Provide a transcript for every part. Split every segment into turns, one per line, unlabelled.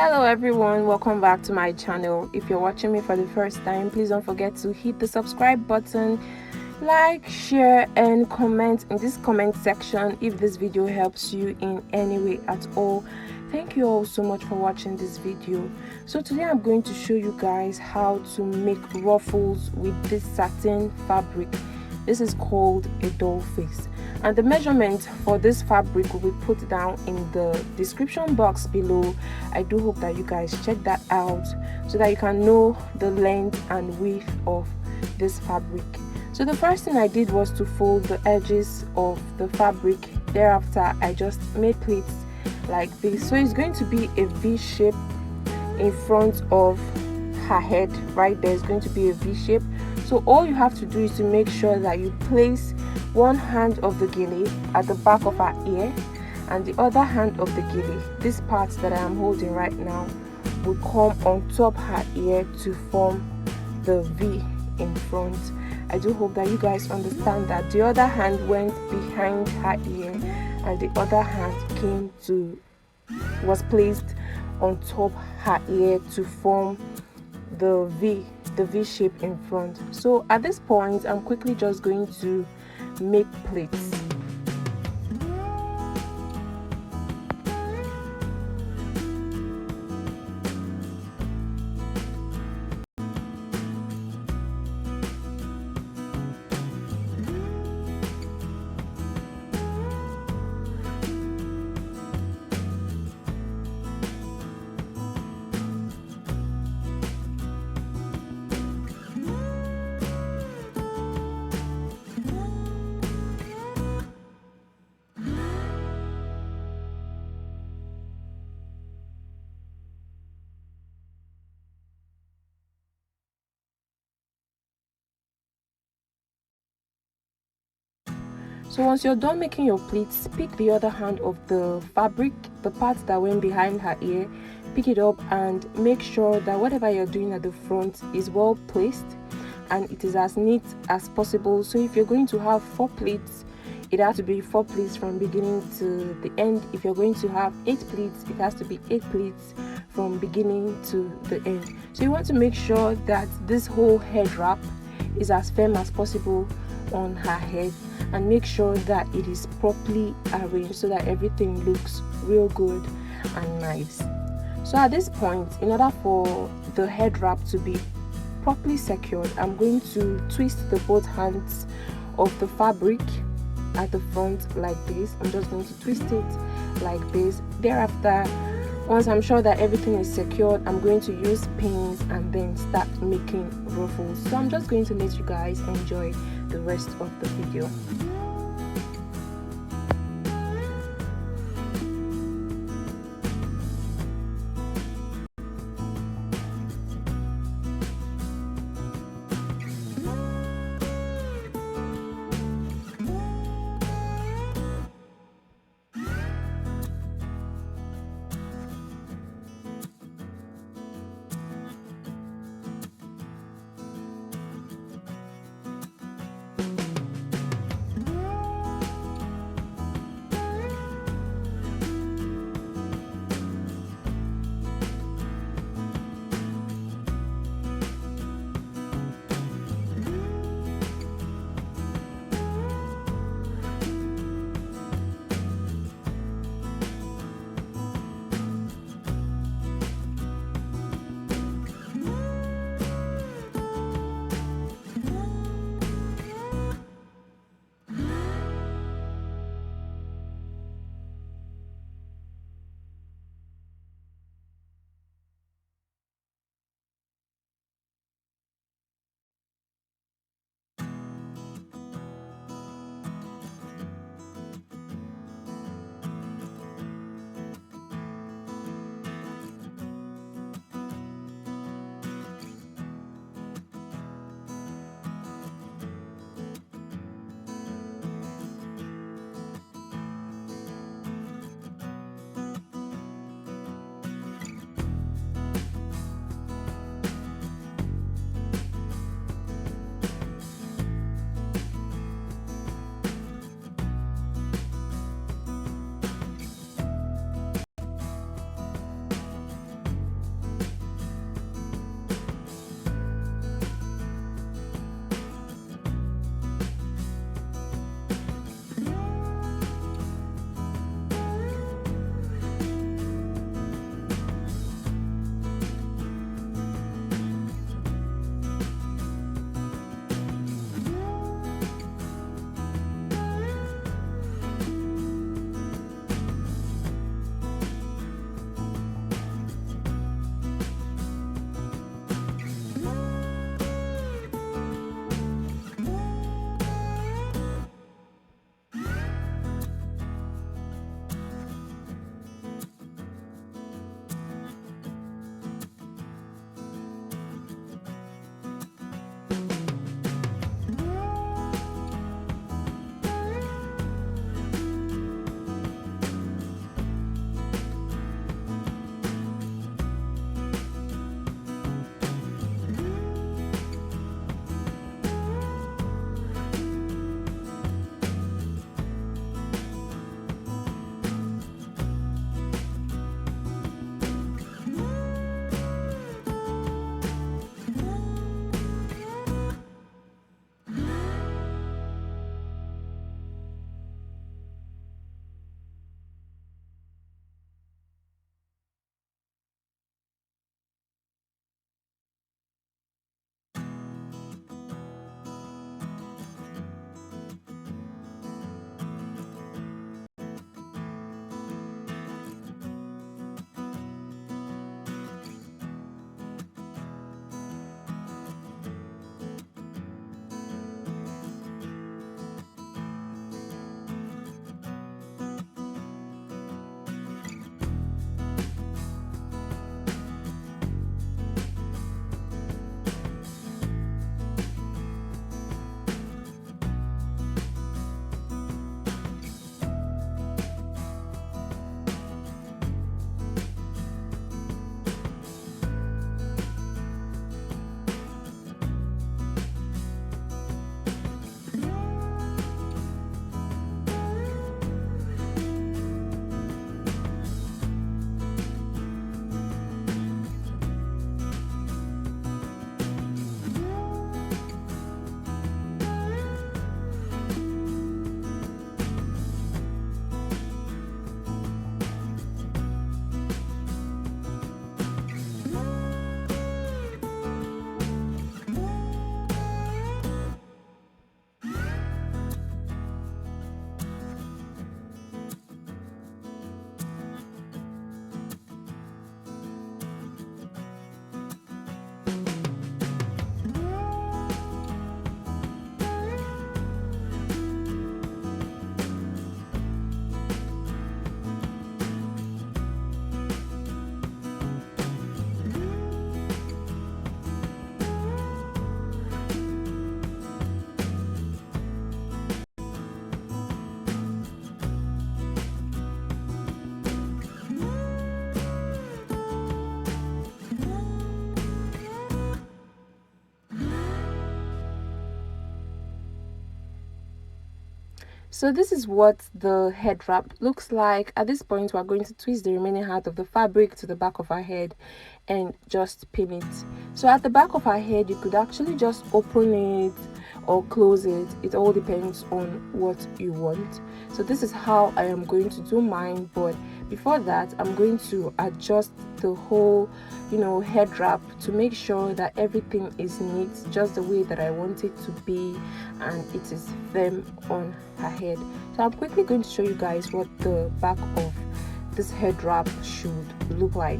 Hello everyone, welcome back to my channel. If you're watching me for the first time, please don't forget to hit the subscribe button, like, share and comment in this comment section if this video helps you in any way at all. Thank you all so much for watching this video. So today I'm going to show you guys how to make ruffles with this satin fabric. This is called a doll face, and the measurement for this fabric will be put down in the description box below. I do hope that you guys check that out so that you can know the length and width of this fabric. So the first thing I did was to fold the edges of the fabric. Thereafter I just made pleats like this, so it's going to be a V shape in front of her head. Right there is going to be a V shape. So all you have to do is to make sure that you place one hand of the gele at the back of her ear and the other hand of the gele, this part that I am holding right now, will come on top her ear to form the V in front. I do hope that you guys understand that. The other hand went behind her ear and the other hand was placed on top her ear to form the V shape in front. So at this point I'm quickly just going to make pleats. So once you're done making your pleats, pick the other hand of the fabric, the part that went behind her ear, pick it up and make sure that whatever you're doing at the front is well placed and it is as neat as possible. So if you're going to have 4 pleats, it has to be 4 pleats from beginning to the end. If you're going to have 8 pleats, it has to be 8 pleats from beginning to the end. So you want to make sure that this whole head wrap is as firm as possible on her head, and make sure that it is properly arranged so that everything looks real good and nice. So at this point, in order for the head wrap to be properly secured, I'm going to twist the both hands of the fabric at the front like this. I'm just going to twist it like this. Thereafter, once I'm sure that everything is secured, I'm going to use pins and then start making ruffles. So I'm just going to let you guys enjoy the rest of the video. So this is what the head wrap looks like. At this point, we're going to twist the remaining half of the fabric to the back of our head and just pin it. So at the back of our head, you could actually just open it or close it. It all depends on what you want. So this is how I am going to do mine, but before that, I'm going to adjust the whole head wrap to make sure that everything is neat just the way that I want it to be and it is firm on her head. So I'm quickly going to show you guys what the back of this head wrap should look like.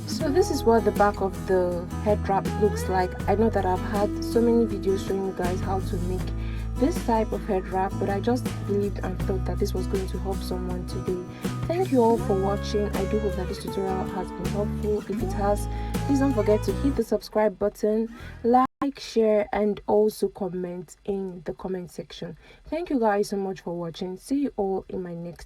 So this is what the back of the head wrap looks like. I know that I've had so many videos showing you guys how to make this type of head wrap, but I just believed and thought that this was going to help someone today. Thank you all for watching. I do hope that this tutorial has been helpful. If it has, please don't forget to hit the subscribe button, like, share, and also comment in the comment section. Thank you guys so much for watching. See you all in my next